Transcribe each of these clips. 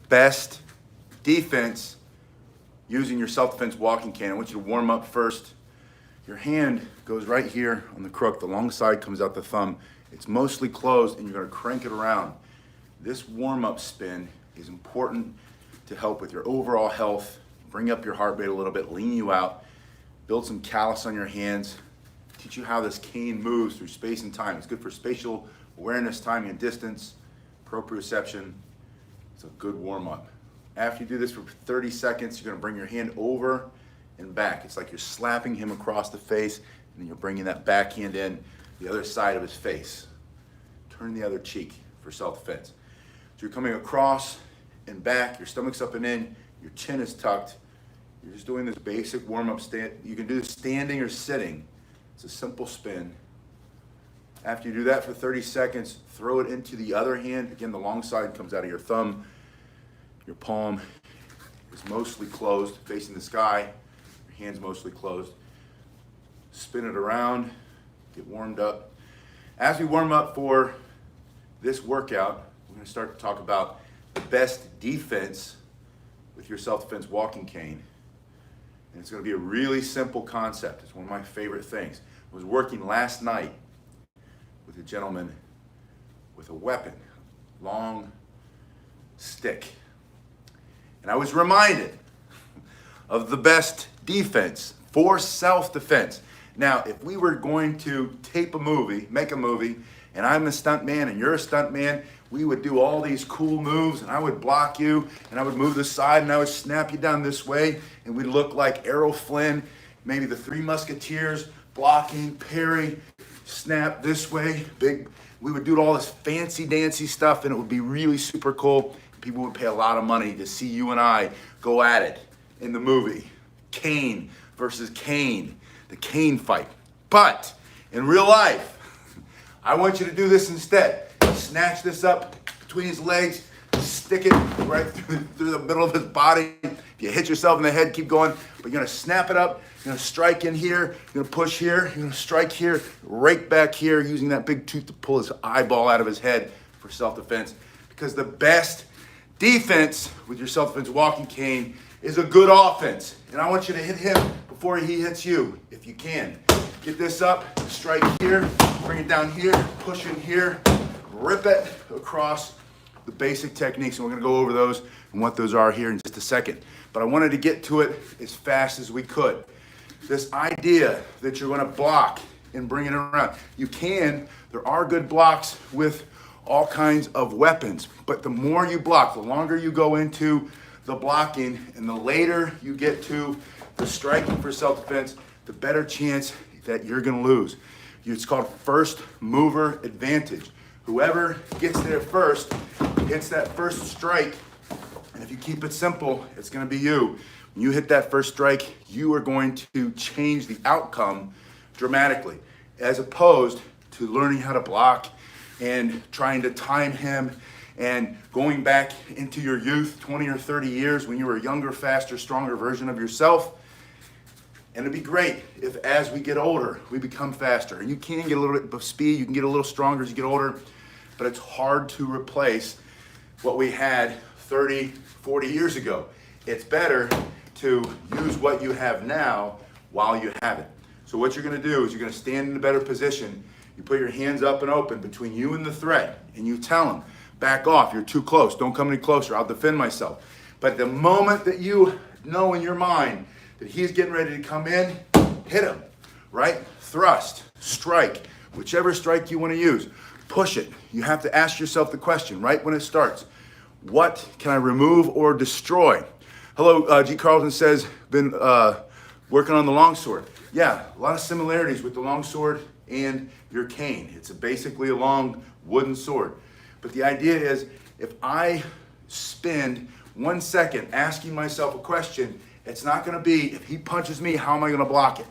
best defense using your self-defense walking cane. I want you to warm up first. Your hand goes right here on the crook. The long side comes out the thumb. It's mostly closed, and you're gonna crank it around. This warm-up spin is important to help with your overall health, bring up your heart rate a little bit, lean you out, build some callus on your hands, teach you how this cane moves through space and time. It's good for spatial awareness, timing and distance, proprioception. It's a good warm-up. After you do this for 30 seconds, you're gonna bring your hand over and back. It's like you're slapping him across the face, and then you're bringing that backhand in the other side of his face. Turn the other cheek for self-defense. So you're coming across and back, your stomach's up and in, your chin is tucked. You're just doing this basic warm-up stand. You can do this standing or sitting. It's a simple spin. After you do that for 30 seconds, throw it into the other hand. Again, the long side comes out of your thumb. Your palm is mostly closed, facing the sky. Your hand's mostly closed. Spin it around, get warmed up. As we warm up for this workout, we're gonna start to talk about the best defense with your self-defense walking cane. And it's gonna be a really simple concept. It's one of my favorite things. I was working last night with a gentleman with a weapon, long stick. And I was reminded of the best defense for self-defense. Now, if we were going to tape a movie, make a movie, and I'm a stunt man and you're a stunt man, we would do all these cool moves, and I would block you, and I would move this side, and I would snap you down this way, and we'd look like Errol Flynn, maybe the Three Musketeers, blocking, parry, snap this way, big. We would do all this fancy dancy stuff, and it would be really super cool. People would pay a lot of money to see you and I go at it in the movie. Kane versus Kane, the Kane fight. But in real life, I want you to do this instead. Snatch this up between his legs, stick it right through the middle of his body. If you hit yourself in the head, keep going. But you're gonna snap it up, you're gonna strike in here, you're gonna push here, you're gonna strike here, rake back here, using that big tooth to pull his eyeball out of his head for self-defense. Because the best defense with your self-defense walking cane is a good offense. And I want you to hit him before he hits you, if you can. Get this up, strike here, bring it down here, push in here, rip it across the basic techniques. And we're gonna go over those and what those are here in just a second. But I wanted to get to it as fast as we could. This idea that you're gonna block and bring it around. You can, there are good blocks with all kinds of weapons, but the more you block, the longer you go into the blocking and the later you get to the striking for self-defense, the better chance that you're gonna lose. It's called first mover advantage. Whoever gets there first hits that first strike, and if you keep it simple, it's gonna be you. When you hit that first strike, you are going to change the outcome dramatically, as opposed to learning how to block and trying to time him and going back into your youth, 20 or 30 years when you were a younger, faster, stronger version of yourself. And it'd be great if as we get older, we become faster. And you can get a little bit of speed, you can get a little stronger as you get older, but it's hard to replace what we had 30, 40 years ago. It's better to use what you have now while you have it. So what you're gonna do is you're gonna stand in a better position. You put your hands up and open between you and the threat, and you tell him, back off, you're too close, don't come any closer, I'll defend myself. But the moment that you know in your mind that he's getting ready to come in, hit him, right? Thrust, strike, whichever strike you want to use. Push it. You have to ask yourself the question right when it starts. What can I remove or destroy? Hello, G. Carlton says, been working on the longsword. Yeah, a lot of similarities with the longsword and your cane. It's basically a long wooden sword. But the idea is, if I spend 1 second asking myself a question, it's not gonna be, if he punches me, how am I gonna block it?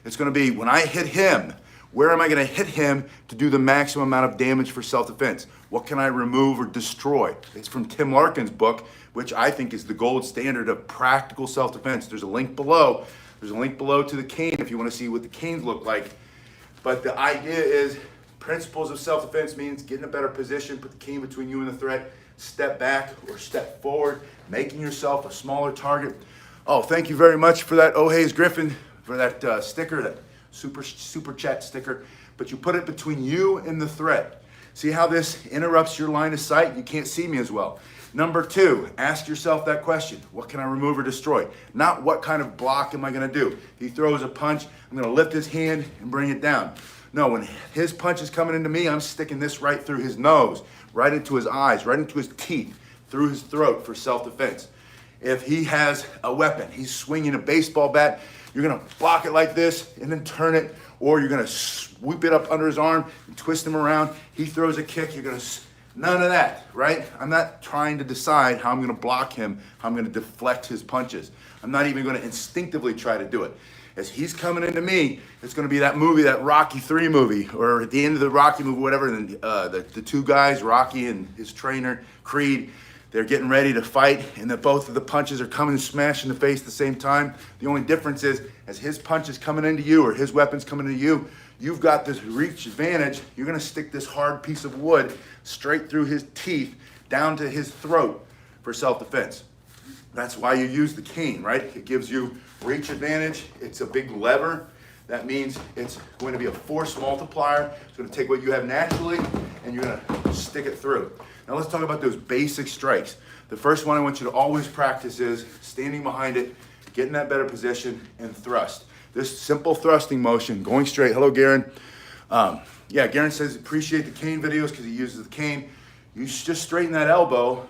It's gonna be, when I hit him, where am I gonna hit him to do the maximum amount of damage for self-defense? What can I remove or destroy? It's from Tim Larkin's book, which I think is the gold standard of practical self-defense. There's a link below. There's a link below to the cane if you wanna see what the canes look like. But the idea is, principles of self-defense means get in a better position, put the cane between you and the threat, step back or step forward, making yourself a smaller target. Oh, thank you very much for that, O'Hays Griffin, for that sticker, that super chat sticker. But you put it between you and the threat. See how this interrupts your line of sight? You can't see me as well. Number 2, ask yourself that question. What can I remove or destroy? Not what kind of block am I gonna do? If he throws a punch, I'm gonna lift his hand and bring it down. No, when his punch is coming into me, I'm sticking this right through his nose, right into his eyes, right into his teeth, through his throat for self-defense. If he has a weapon, he's swinging a baseball bat, you're gonna block it like this and then turn it, or you're gonna sweep it up under his arm and twist him around. He throws a kick, you're gonna, none of that, right? I'm not trying to decide how I'm gonna block him, how I'm gonna deflect his punches. I'm not even gonna instinctively try to do it. As he's coming into me, it's gonna be that movie, that Rocky 3 movie, or at the end of the Rocky movie, whatever, and the two guys, Rocky and his trainer, Creed, they're getting ready to fight, and both of the punches are coming and smash in the face at the same time. The only difference is, as his punch is coming into you, or his weapon's coming into you, you've got this reach advantage. You're gonna stick this hard piece of wood straight through his teeth, down to his throat for self-defense. That's why you use the cane, right? It gives you reach advantage. It's a big lever. That means it's going to be a force multiplier. It's going to take what you have naturally and you're going to stick it through. Now let's talk about those basic strikes. The first one I want you to always practice is standing behind it, get in that better position, and thrust. This simple thrusting motion, going straight. Hello, Garen. Yeah, Garen says appreciate the cane videos because he uses the cane. You just straighten that elbow.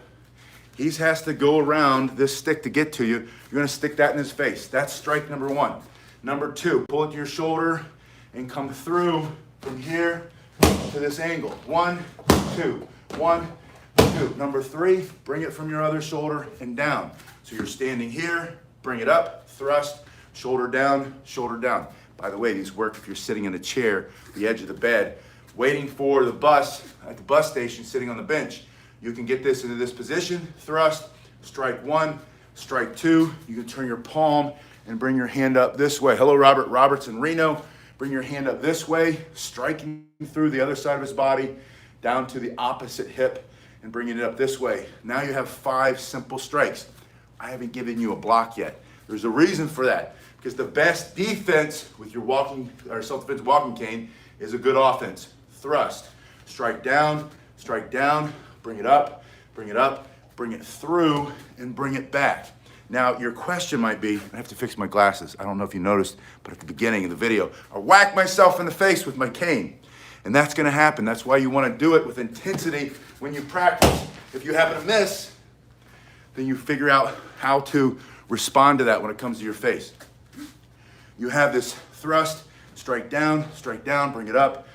He has to go around this stick to get to you. You're gonna stick that in his face. That's strike number 1. Number 2, pull it to your shoulder and come through from here to this angle. 1, 2, 1, 2. Number 3, bring it from your other shoulder and down. So you're standing here, bring it up, thrust, shoulder down, shoulder down. By the way, these work if you're sitting in a chair, the edge of the bed, waiting for the bus at the bus station, sitting on the bench. You can get this into this position, thrust, strike 1, strike 2. You can turn your palm and bring your hand up this way. Hello, Robert Roberts in Reno. Bring your hand up this way, striking through the other side of his body, down to the opposite hip, and bringing it up this way. Now you have 5 simple strikes. I haven't given you a block yet. There's a reason for that, because the best defense with your walking or self-defense walking cane is a good offense. Thrust, strike down, bring it up, bring it through, and bring it back. Now, your question might be, I have to fix my glasses. I don't know if you noticed, but at the beginning of the video, I whacked myself in the face with my cane. And that's gonna happen. That's why you wanna do it with intensity when you practice. If you happen to miss, then you figure out how to respond to that when it comes to your face. You have this thrust, strike down, bring it up.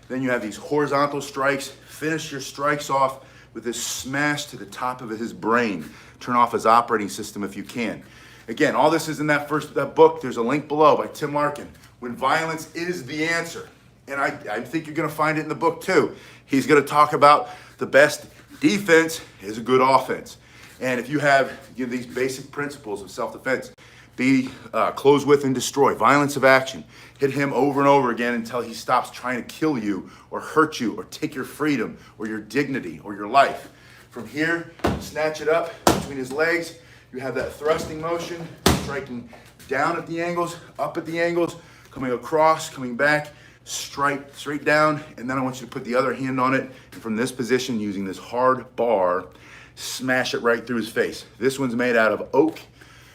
Then you have these horizontal strikes. Finish your strikes off with this smash to the top of his brain. Turn off his operating system if you can. Again, all this is in that book. There's a link below by Tim Larkin. When Violence is the Answer. And I think you're gonna find it in the book too. He's gonna talk about the best defense is a good offense. And if you have these basic principles of self-defense, be close with and destroy, violence of action, hit him over and over again until he stops trying to kill you or hurt you or take your freedom or your dignity or your life. From here, snatch it up between his legs. You have that thrusting motion, striking down at the angles, up at the angles, coming across, coming back, straight down, and then I want you to put the other hand on it, and from this position, using this hard bar, smash it right through his face. This one's made out of oak.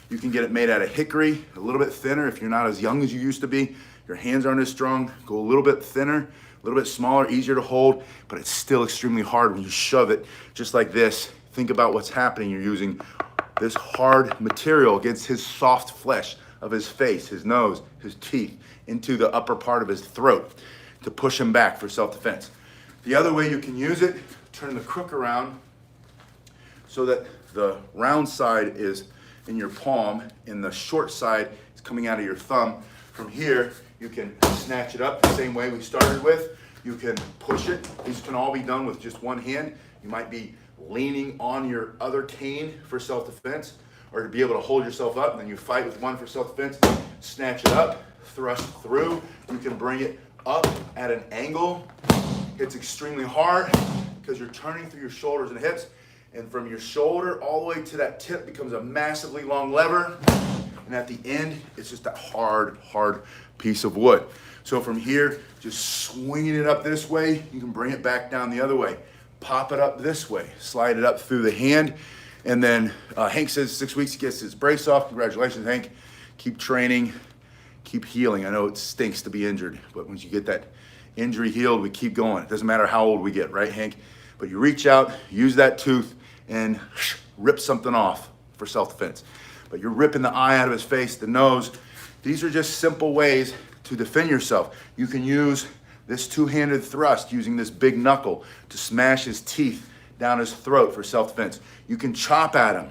You can get it made out of hickory, a little bit thinner if you're not as young as you used to be. Your hands aren't as strong. Go a little bit thinner, a little bit smaller, easier to hold, but it's still extremely hard when you shove it just like this. Think about what's happening. You're using this hard material against his soft flesh of his face, his nose, his teeth, into the upper part of his throat to push him back for self-defense. The other way you can use it, turn the crook around so that the round side is in your palm and the short side is coming out of your thumb. From here, you can snatch it up the same way we started with. You can push it. These can all be done with just one hand. You might be leaning on your other cane for self-defense, or to be able to hold yourself up, and then you fight with one for self-defense. Snatch it up, thrust through. You can bring it up at an angle. It's extremely hard. because you're turning through your shoulders and hips, and from your shoulder all the way to that tip becomes a massively long lever, and at the end, it's just that hard piece of wood. So from here, just swinging it up this way, you can bring it back down the other way. Pop it up this way, slide it up through the hand, and then Hank says 6 weeks he gets his brace off. Congratulations, Hank. Keep training, keep healing. I know it stinks to be injured, but once you get that injury healed, we keep going. It doesn't matter how old we get, right, Hank? But you reach out, use that tooth, and rip something off for self-defense. But you're ripping the eye out of his face, the nose. These are just simple ways to defend yourself. You can use this two-handed thrust using this big knuckle to smash his teeth down his throat for self-defense. You can chop at him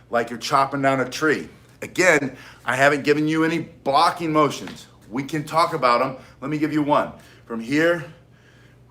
like you're chopping down a tree. Again, I haven't given you any blocking motions. We can talk about them. Let me give you one. From here,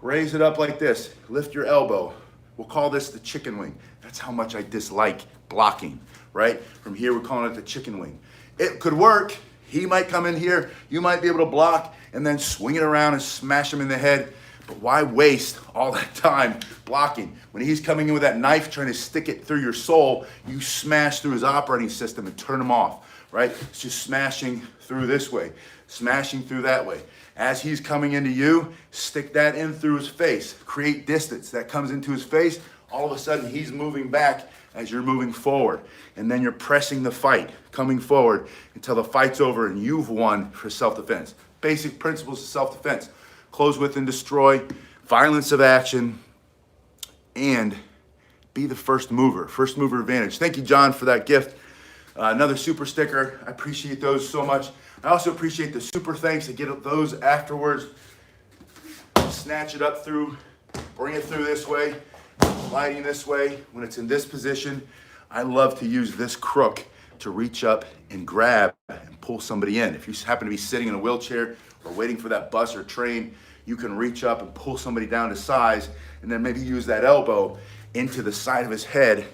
raise it up like this. Lift your elbow. We'll call this the chicken wing. That's how much I dislike blocking, right? From here, we're calling it the chicken wing. It could work. He might come in here. You might be able to block and then swing it around and smash him in the head. But why waste all that time blocking? When he's coming in with that knife trying to stick it through your soul, you smash through his operating system and turn him off, right? It's just smashing through this way, smashing through that way. As he's coming into you, stick that in through his face. Create distance. That comes into his face. All of a sudden, he's moving back as you're moving forward. And then you're pressing the fight, coming forward until the fight's over and you've won for self-defense. Basic principles of self-defense. Close with and destroy, violence of action, and be the first mover advantage. Thank you, John, for that gift. Another super sticker. I appreciate those so much. I also appreciate the super thanks. I get those afterwards. Snatch it up through, bring it through this way, sliding this way. When it's in this position, I love to use this crook to reach up and grab and pull somebody in. If you happen to be sitting in a wheelchair or waiting for that bus or train, you can reach up and pull somebody down to size, and then maybe use that elbow into the side of his head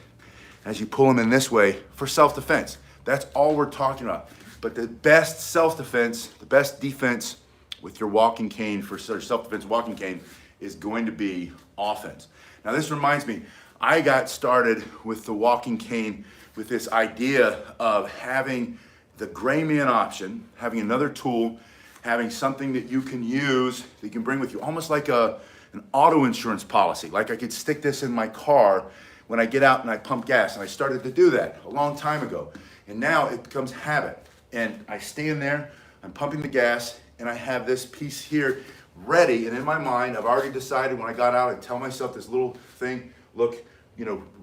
as you pull him in this way for self-defense. That's all we're talking about. But the best self-defense, the best defense with your walking cane, for self-defense walking cane, is going to be offense. Now this reminds me, I got started with the walking cane with this idea of having the gray man option, having another tool, having something that you can use, that you can bring with you, almost like an auto insurance policy. Like I could stick this in my car when I get out and I pump gas. And I started to do that a long time ago. And now it becomes habit. And I stand there, I'm pumping the gas, and I have this piece here ready. And in my mind, I've already decided when I got out, I tell myself this little thing, look,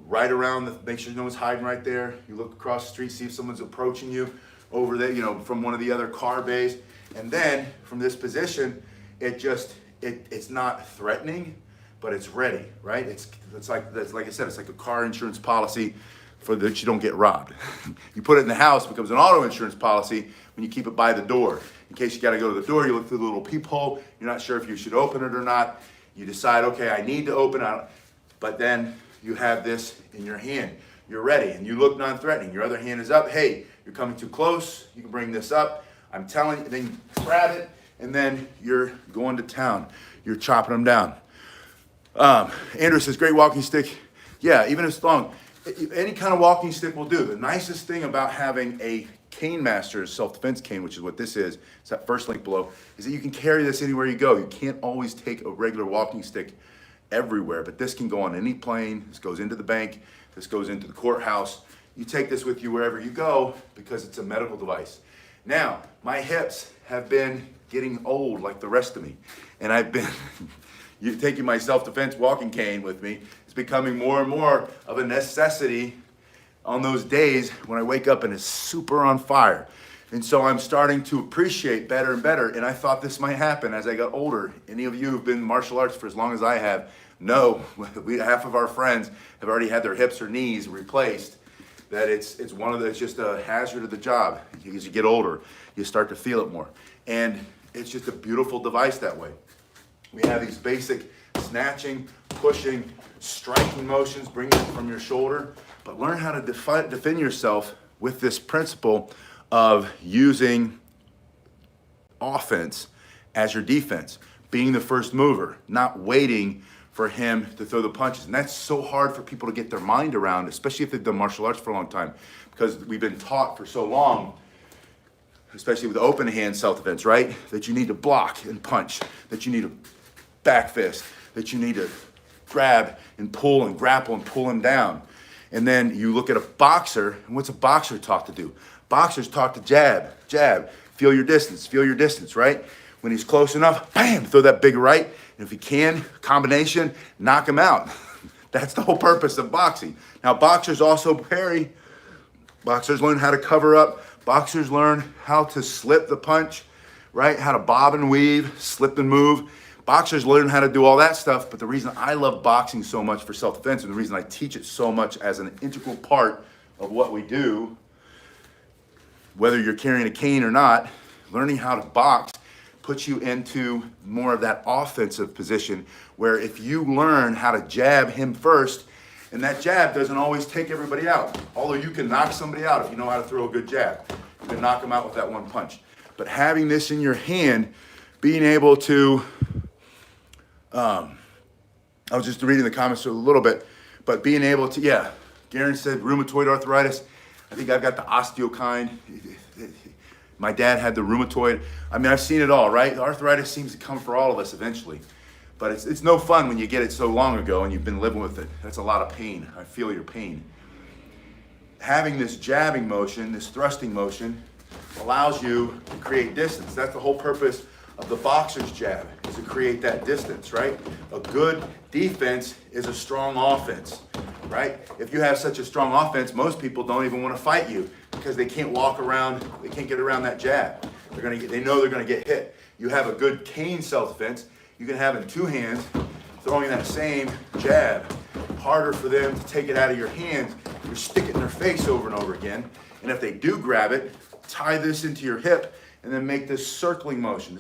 right around, make sure no one's hiding right there. You look across the street, see if someone's approaching you over there, from one of the other car bays. And then from this position, it's not threatening, but it's ready, right? It's like I said, it's like a car insurance policy for that you don't get robbed. You put it in the house, it becomes an auto insurance policy when you keep it by the door. In case you got to go to the door, you look through the little peephole. You're not sure if you should open it or not. You decide, okay, I need to open it, but then you have this in your hand. You're ready, and you look non-threatening. Your other hand is up. Hey, you're coming too close. You can bring this up. I'm telling you, then you grab it, and then you're going to town. You're chopping them down. Andrew says, great walking stick. Yeah, even if it's long. Any kind of walking stick will do. The nicest thing about having a Cane Masters self-defense cane, which is what this is, it's that first link below, is that you can carry this anywhere you go. You can't always take a regular walking stick everywhere, but this can go on any plane. This goes into the bank. This goes into the courthouse. You take this with you wherever you go because it's a medical device. Now, my hips have been getting old like the rest of me, and I've been taking my self-defense walking cane with me. It's becoming more and more of a necessity on those days when I wake up and it's super on fire. And so I'm starting to appreciate better and better, and I thought this might happen as I got older. Any of you who've been in martial arts for as long as I have know, half of our friends have already had their hips or knees replaced, that it's just a hazard of the job. As you get older, you start to feel it more. And it's just a beautiful device that way. We have these basic snatching, pushing, striking motions, bringing it from your shoulder, but learn how to defend yourself with this principle of using offense as your defense, being the first mover, not waiting for him to throw the punches. And that's so hard for people to get their mind around, especially if they've done martial arts for a long time, because we've been taught for so long, especially with open hand self-defense, right? That you need to block and punch, that you need to back fist, that you need to grab and pull and grapple and pull him down. And then you look at a boxer, and what's a boxer taught to do? Boxers taught to jab, feel your distance, right? When he's close enough, bam, throw that big right. And if he can, combination, knock him out. That's the whole purpose of boxing. Now, boxers also vary. Boxers learn how to cover up. Boxers learn how to slip the punch, right? How to bob and weave, slip and move. Boxers learn how to do all that stuff, but the reason I love boxing so much for self-defense and the reason I teach it so much as an integral part of what we do, whether you're carrying a cane or not, learning how to box puts you into more of that offensive position where if you learn how to jab him first, and that jab doesn't always take everybody out, although you can knock somebody out if you know how to throw a good jab. You can knock them out with that one punch. But having this in your hand, being able to, I was just reading the comments a little bit, but being able to, yeah, Garen said rheumatoid arthritis. I think I've got the osteokine. My dad had the rheumatoid. I mean, I've seen it all, right? The arthritis seems to come for all of us eventually. But it's no fun when you get it so long ago and you've been living with it. That's a lot of pain. I feel your pain. Having this jabbing motion, this thrusting motion, allows you to create distance. That's the whole purpose of the boxer's jab, is to create that distance, right? A good defense is a strong offense, right? If you have such a strong offense, most people don't even want to fight you because they can't walk around, they can't get around that jab. They know they're going to get hit. You have a good cane self-defense, you can have in two hands, throwing that same jab. Harder for them to take it out of your hands. You stick it in their face over and over again. And if they do grab it, tie this into your hip and then make this circling motion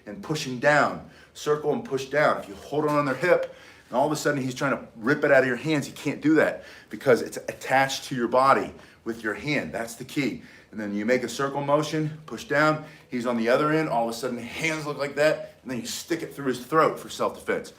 and pushing down. Circle and push down. If you hold it on their hip and all of a sudden he's trying to rip it out of your hands, you can't do that because it's attached to your body with your hand. That's the key. And then you make a circle motion, push down, he's on the other end, all of a sudden hands look like that, and then you stick it through his throat for self-defense.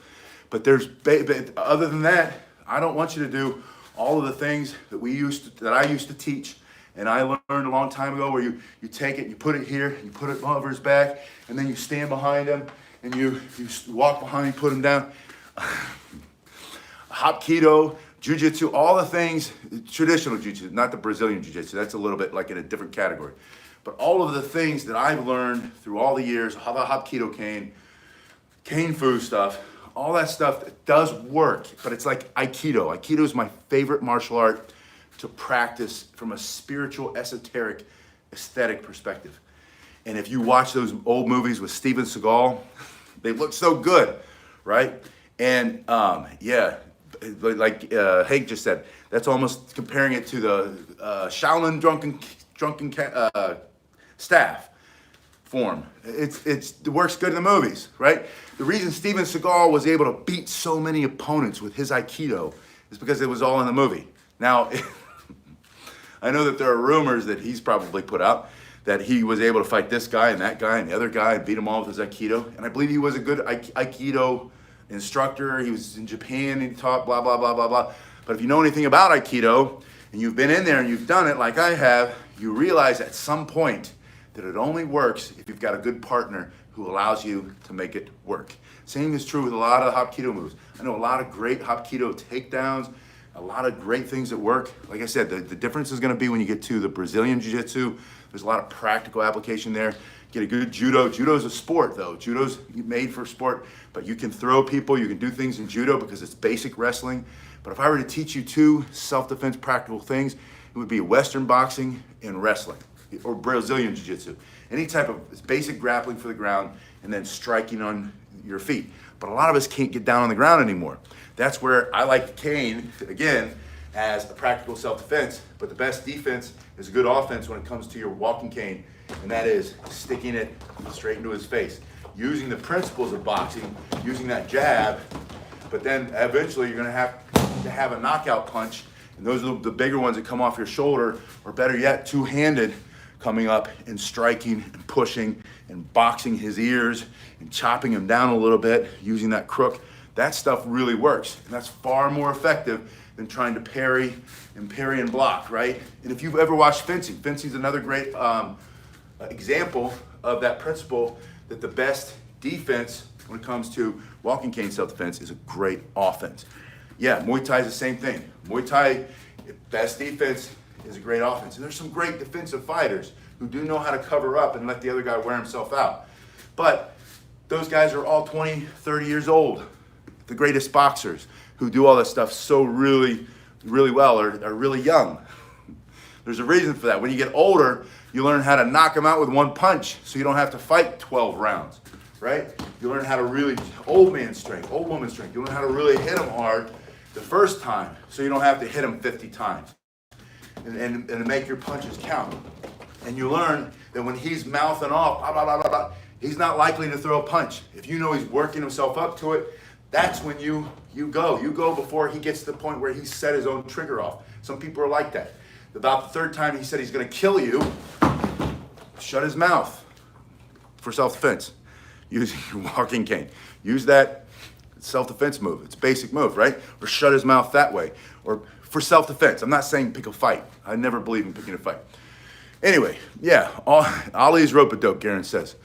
But other than that, I don't want you to do all of the things that I used to teach, and I learned a long time ago, where you take it, you put it here, you put it over his back, and then you stand behind him, and you walk behind, put him down. Hapkido, jiu-jitsu, all the things, traditional jiu-jitsu, not the Brazilian jiu-jitsu, that's a little bit like in a different category. But all of the things that I've learned through all the years, the Hapkido cane fu stuff, all that stuff, it does work, but it's like Aikido. Aikido is my favorite martial art to practice from a spiritual, esoteric, aesthetic perspective. And if you watch those old movies with Steven Seagal, they look so good, right? And yeah, like Hank just said, that's almost comparing it to the Shaolin drunken staff form. It works good in the movies, right? The reason Steven Seagal was able to beat so many opponents with his Aikido is because it was all in the movie. Now, I know that there are rumors that he's probably put out that he was able to fight this guy and that guy and the other guy and beat them all with his Aikido. And I believe he was a good Aikido instructor. He was in Japan and he taught blah, blah, blah, blah, blah. But if you know anything about Aikido and you've been in there and you've done it like I have, you realize at some point that it only works if you've got a good partner who allows you to make it work. Same is true with a lot of Hapkido moves. I know a lot of great Hapkido takedowns, a lot of great things that work. Like I said, the difference is going to be when you get to the Brazilian Jiu-Jitsu. There's a lot of practical application there. Get a good judo. Judo's a sport, though. Judo's made for sport, but you can throw people. You can do things in judo because it's basic wrestling. But if I were to teach you two self-defense practical things, it would be Western boxing and wrestling, or Brazilian Jiu-Jitsu. Any type of basic grappling for the ground and then striking on your feet. But a lot of us can't get down on the ground anymore. That's where I like the cane, again, as a practical self-defense, but the best defense is a good offense when it comes to your walking cane, and that is sticking it straight into his face. Using the principles of boxing, using that jab, but then eventually you're gonna have to have a knockout punch, and those are the bigger ones that come off your shoulder, or better yet, two-handed, coming up and striking and pushing and boxing his ears and chopping him down a little bit, using that crook. That stuff really works, and that's far more effective than trying to parry and block, right? And if you've ever watched fencing, fencing's another great example of that principle, that the best defense when it comes to walking cane self-defense is a great offense. Yeah, Muay Thai is the same thing. Muay Thai, best defense is a great offense. And there's some great defensive fighters who do know how to cover up and let the other guy wear himself out. But those guys are all 20, 30 years old. The greatest boxers who do all this stuff so really well are really young. There's a reason for that. When you get older, you learn how to knock them out with one punch so you don't have to fight 12 rounds, right? You learn how to really, old man strength, old woman strength. You learn how to really hit them hard the first time so you don't have to hit them 50 times and to make your punches count. And you learn that when he's mouthing off, blah, blah, blah, blah, blah, he's not likely to throw a punch. If you know he's working himself up to it, that's when you go. You go before he gets to the point where he's set his own trigger off. Some people are like that. About the third time he said he's going to kill you, shut his mouth for self-defense using your walking cane. Use that self-defense move. It's a basic move, right? Or shut his mouth that way. Or for self-defense. I'm not saying pick a fight. I never believe in picking a fight. Anyway, yeah, Ali's rope-a-dope, Garen says.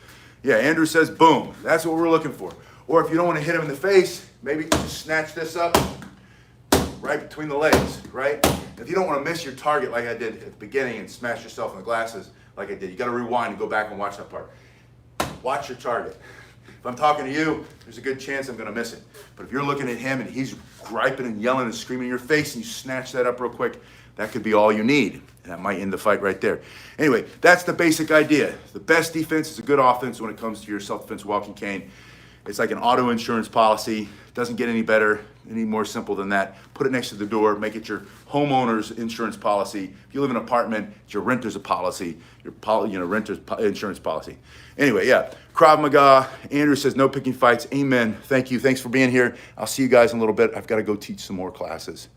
Yeah, Andrew says boom. That's what we're looking for. Or if you don't want to hit him in the face, maybe just snatch this up right between the legs, right? If you don't want to miss your target like I did at the beginning and smash yourself in the glasses like I did, you got to rewind and go back and watch that part. Watch your target. If I'm talking to you, there's a good chance I'm going to miss it. But if you're looking at him and he's griping and yelling and screaming in your face and you snatch that up real quick, that could be all you need. And that might end the fight right there. Anyway, that's the basic idea. The best defense is a good offense when it comes to your self-defense walking cane. It's like an auto insurance policy. It doesn't get any better, any more simple than that. Put it next to the door. Make it your homeowner's insurance policy. If you live in an apartment, it's your renter's policy, your renter's insurance policy. Anyway, yeah, Krav Maga. Andrew says no picking fights. Amen. Thank you. Thanks for being here. I'll see you guys in a little bit. I've got to go teach some more classes.